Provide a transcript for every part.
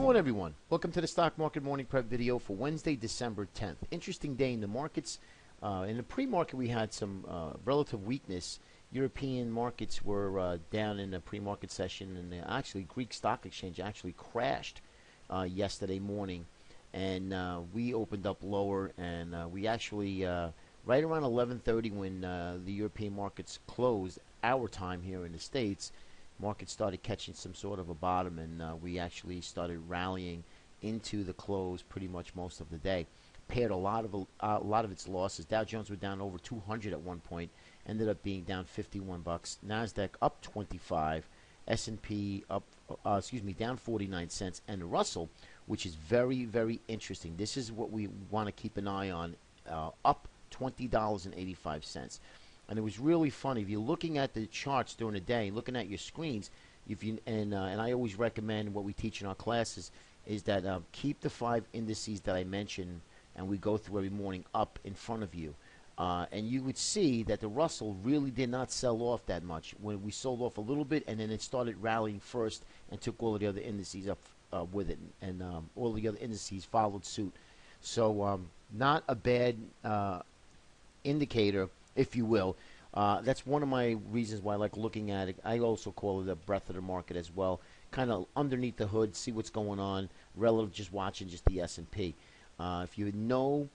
on, everyone? Welcome to the Stock Market Morning Prep video for Wednesday, December 10th. Interesting day in the markets. In the pre-market, we had some relative weakness. European markets were down in the pre-market session, and actually, Greek Stock Exchange actually crashed yesterday morning, and we opened up lower, and we actually right around 11:30 when the European markets closed, our time here in the States. Market started catching some sort of a bottom, and we actually started rallying into the close pretty much most of the day. Paired a lot of its losses. Dow Jones were down over 200 at one point, ended up being down 51 bucks. Nasdaq up 25, S&P up, down 49 cents, and the Russell, which is very, very interesting. This is what we want to keep an eye on, up $20.85. And it was really funny. If you're looking at the charts during the day, looking at your screens, and I always recommend what we teach in our classes is that keep the 5 indices that I mentioned and we go through every morning up in front of you. And you would see that the Russell really did not sell off that much. When we sold off a little bit, and then it started rallying first and took all of the other indices up with it, and all the other indices followed suit. So not a bad indicator, if you will. That's one of my reasons why I like looking at it. I also call it the breadth of the market as well. Kind of underneath the hood, see what's going on, relative just watching just the S&P. If you know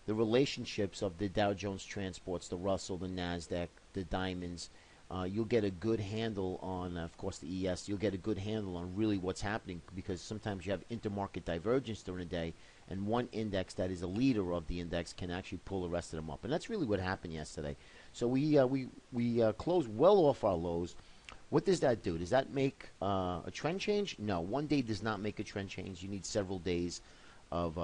the relationships of the Dow Jones Transports, the Russell, the Nasdaq, the Diamonds, you'll get a good handle on, of course, the ES. You'll get a good handle on really what's happening, because sometimes you have intermarket divergence during the day, and one index that is a leader of the index can actually pull the rest of them up. And that's really what happened yesterday. So we closed well off our lows. What does that do? Does that make a trend change? No, one day does not make a trend change. You need several days of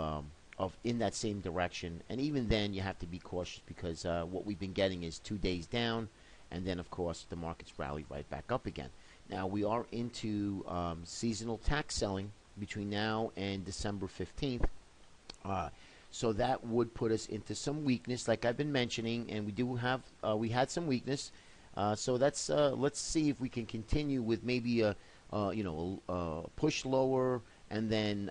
in that same direction, and even then you have to be cautious, because what we've been getting is 2 days down, and then of course the markets rally right back up again. Now we are into seasonal tax selling between now and December 15th. So that would put us into some weakness, like I've been mentioning, and we do have we had some weakness. So that's let's see if we can continue with maybe a push lower, and then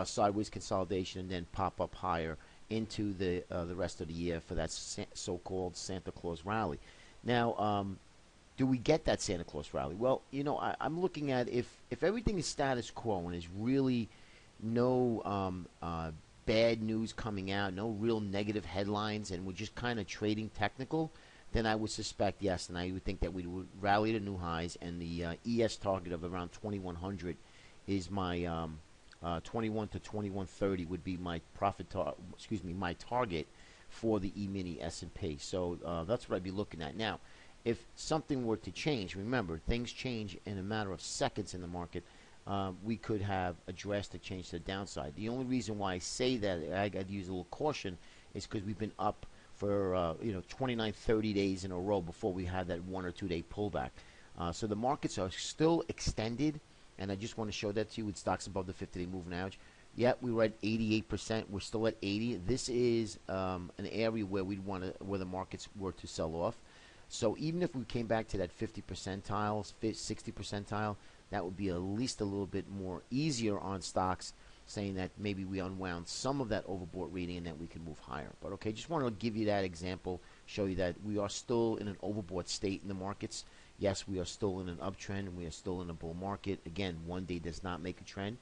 sideways consolidation, and then pop up higher into the rest of the year for that so-called Santa Claus rally. Now, do we get that Santa Claus rally? Well, I'm looking at if everything is status quo and there's really no bad news coming out, no real negative headlines, and we're just kind of trading technical, then I would suspect yes, and I would think that we would rally to new highs, and the ES target of around 2100 is my 21 to 2130 would be my my target for the E-mini S&P. So that's what I'd be looking at. Now, if something were to change, remember, things change in a matter of seconds in the market. We could have a drastic change to the downside. The only reason why I say that I got to use a little caution is because we've been up for 29, 30 days in a row before we had that 1 or 2 day pullback. So the markets are still extended, and I just want to show that to you with stocks above the 50-day moving average. Yeah, we were at 88%. We're still at 80. This is an area where where the markets were to sell off. So even if we came back to that 50 percentile, 60 percentile, that would be at least a little bit more easier on stocks, saying that maybe we unwound some of that overbought reading and that we can move higher. But okay, just want to give you that example, show you that we are still in an overbought state in the markets. Yes, we are still in an uptrend, and we are still in a bull market. Again, one day does not make a trend.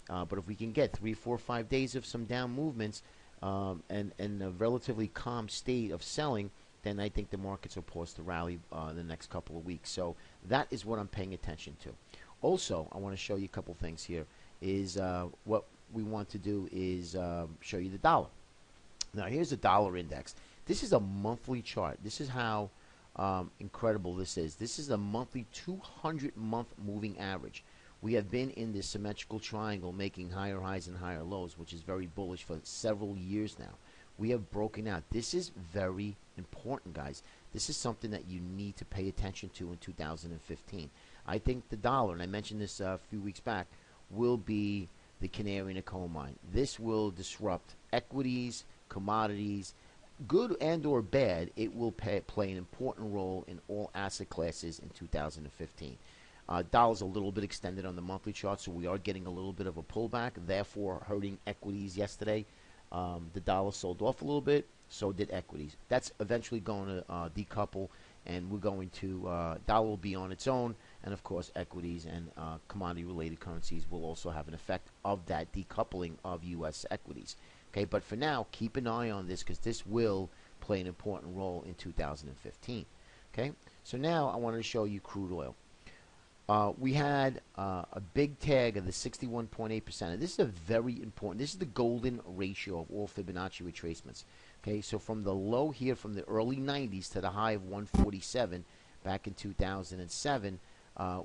But if we can get 3, 4, 5 days of some down movements and a relatively calm state of selling, then I think the markets are poised to rally the next couple of weeks. So that is what I'm paying attention to. Also, I want to show you a couple things here. Is what we want to do is show you the dollar. Now, here's the dollar index. This is a monthly chart. This is how incredible this is. This is a monthly 200-month moving average. We have been in this symmetrical triangle making higher highs and higher lows, which is very bullish for several years now. We have broken out. This is very important, guys. This is something that you need to pay attention to in 2015. I think the dollar, and I mentioned this a few weeks back, will be the canary in the coal mine. This will disrupt equities, commodities, good and or bad. It will play an important role in all asset classes in 2015. Dollar's a little bit extended on the monthly chart, so we are getting a little bit of a pullback, therefore hurting equities yesterday. The dollar sold off a little bit, so did equities. That's eventually going to decouple, and we're going to dollar will be on its own, and of course equities and commodity-related currencies will also have an effect of that decoupling of U.S. equities. Okay, but for now, keep an eye on this because this will play an important role in 2015. Okay, so now I wanted to show you crude oil. We had a big tag of the 61.8%. And this is a very important. This is the golden ratio of all Fibonacci retracements. Okay, so from the low here, from the early 90s to the high of 147 back in 2007,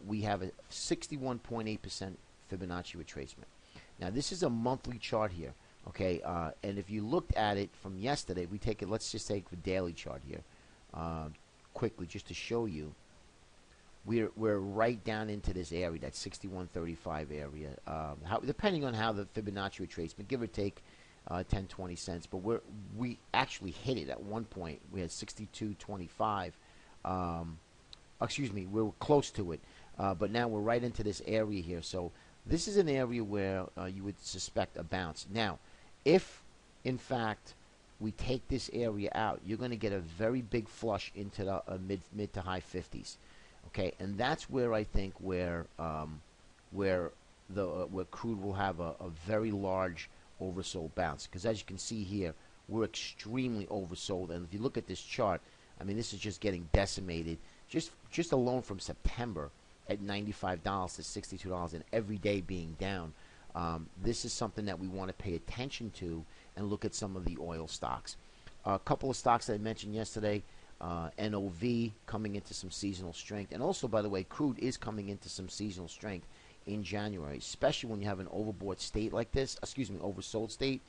we have a 61.8% Fibonacci retracement. Now this is a monthly chart here. Okay, and if you looked at it from yesterday, we take it. Let's just take the daily chart here, quickly, just to show you. We're right down into this area, that 61.35 area. Depending on how the Fibonacci retracement, give or take 10, 20 cents, but we actually hit it at one point. We had 62.25. Excuse me, we were close to it, but now we're right into this area here. So this is an area where you would suspect a bounce. Now, if in fact we take this area out, you're going to get a very big flush into the mid to high 50s. Okay, and that's where I think where crude will have a very large oversold bounce, because as you can see here, we're extremely oversold. And if you look at this chart, I mean, this is just getting decimated. Just alone from September at $95 to $62 and every day being down. This is something that we want to pay attention to and look at some of the oil stocks. A couple of stocks that I mentioned yesterday. NOV coming into some seasonal strength, and also, by the way, crude is coming into some seasonal strength in January, especially when you have an overbought state like this. Excuse me, oversold state.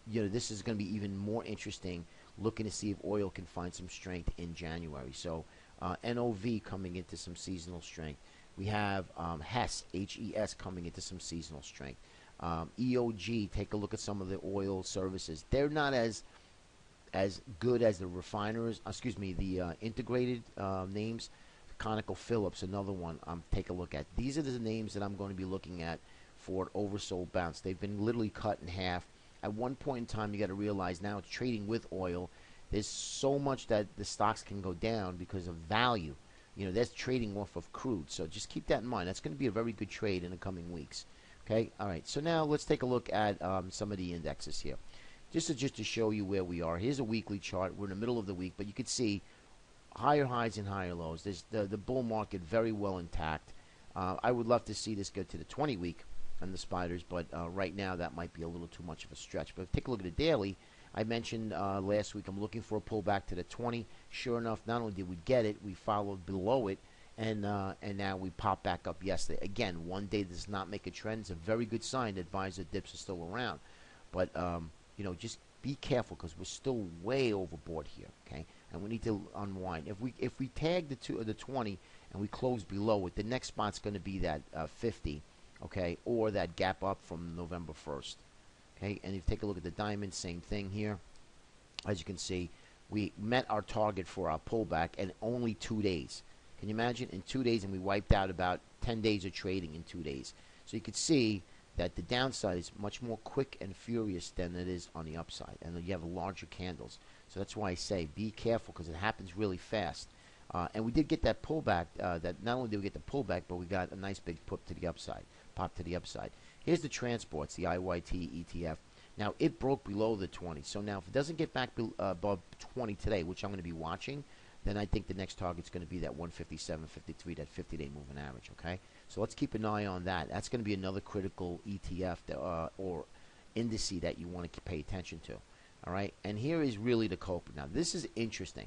This is going to be even more interesting, looking to see if oil can find some strength in January. So NOV coming into some seasonal strength. We have HES, HES coming into some seasonal strength. EOG, take a look at some of the oil services. They're not as good as the refiners, the integrated names. ConocoPhillips, another one take a look at. These are the names that I'm going to be looking at for an oversold bounce. They've been literally cut in half. At one point in time, you got to realize now it's trading with oil. There's so much that the stocks can go down because of value. That's trading off of crude. So just keep that in mind. That's going to be a very good trade in the coming weeks. Okay, all right. So now let's take a look at some of the indexes here. Just to show you where we are. Here's a weekly chart. We're in the middle of the week, but you can see higher highs and higher lows. There's the bull market very well intact. I would love to see this go to the 20-week and the spiders, but right now that might be a little too much of a stretch. But take a look at the daily. I mentioned last week I'm looking for a pullback to the 20. Sure enough, not only did we get it, we followed below it, and now we pop back up yesterday. Again, one day does not make a trend. It's a very good sign that buys and dips are still around. But just be careful because we're still way overboard here, okay? And we need to unwind. If we tag the 20 and we close below it, the next spot's going to be that 50, okay, or that gap up from November 1st, okay? And if you take a look at the diamond, same thing here. As you can see, we met our target for our pullback in only 2 days. Can you imagine? In 2 days, and we wiped out about 10 days of trading in 2 days. So you could see that the downside is much more quick and furious than it is on the upside, and you have larger candles. So that's why I say be careful because it happens really fast. And we did get that pullback. That not only did we get the pullback, but we got a nice big pop to the upside. Here's the transports, the IYT ETF. Now it broke below the 20. So now if it doesn't get back above 20 today, which I'm going to be watching, then I think the next target's going to be that 157.53, that 50-day moving average. Okay. So let's keep an eye on that. That's going to be another critical ETF or indice that you want to pay attention to. All right. And here is really the culprit. Now, this is interesting.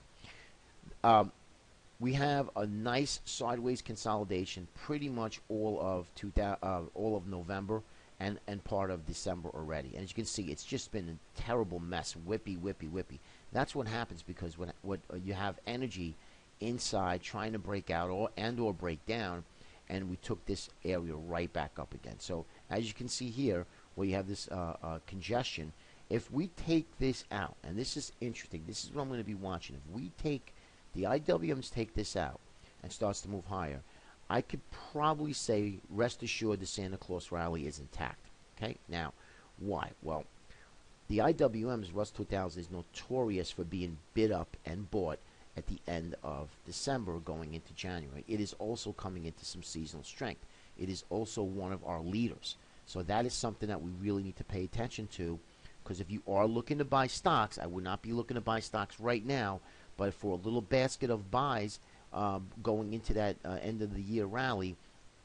We have a nice sideways consolidation pretty much all of November and part of December already. And as you can see, it's just been a terrible mess. Whippy. That's what happens because when you have energy inside trying to break out or break down, and we took this area right back up again. So as you can see here, where you have this congestion, if we take this out, and this is interesting, this is what I'm going to be watching. If we take the IWMs take this out and starts to move higher, I could probably say, rest assured, the Santa Claus rally is intact. Okay, now, why? Well, the IWM's Russ 2000 is notorious for being bid up and bought at the end of December going into January. It is also coming into some seasonal strength. It is also one of our leaders. So that is something that we really need to pay attention to, because if you are looking to buy stocks, I would not be looking to buy stocks right now, but for a little basket of buys going into that end of the year rally,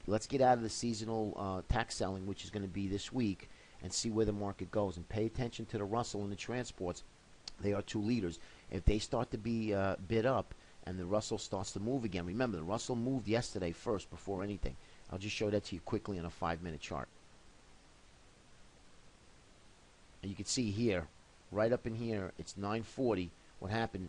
let's get out of the seasonal tax selling, which is going to be this week, and see where the market goes. And pay attention to the Russell and the transports. They are two leaders. If they start to be bid up and the Russell starts to move again, remember, the Russell moved yesterday first before anything. I'll just show that to you quickly on a 5-minute chart. And you can see here, right up in here, it's 940. What happened?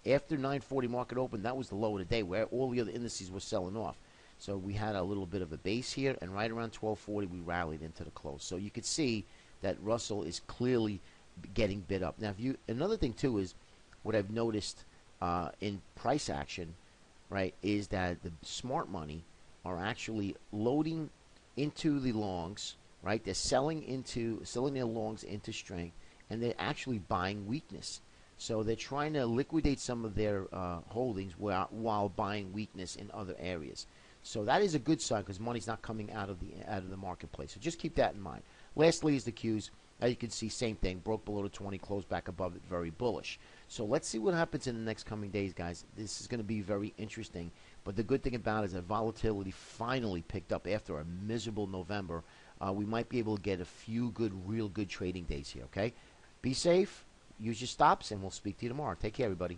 After 940 market open, that was the low of the day where all the other indices were selling off. So we had a little bit of a base here, and right around 1240 we rallied into the close. So you could see that Russell is clearly getting bid up. Now, another thing too is what I've noticed in price action, right, is that the smart money are actually loading into the longs, right? They're selling their longs into strength, and they're actually buying weakness. So they're trying to liquidate some of their holdings while buying weakness in other areas. So that is a good sign because money's not coming out of the marketplace. So just keep that in mind. Lastly is the Qs. As you can see, same thing. Broke below the 20, closed back above it. Very bullish. So let's see what happens in the next coming days, guys. This is going to be very interesting. But the good thing about it is that volatility finally picked up after a miserable November. We might be able to get a few real good trading days here, okay? Be safe. Use your stops, and we'll speak to you tomorrow. Take care, everybody.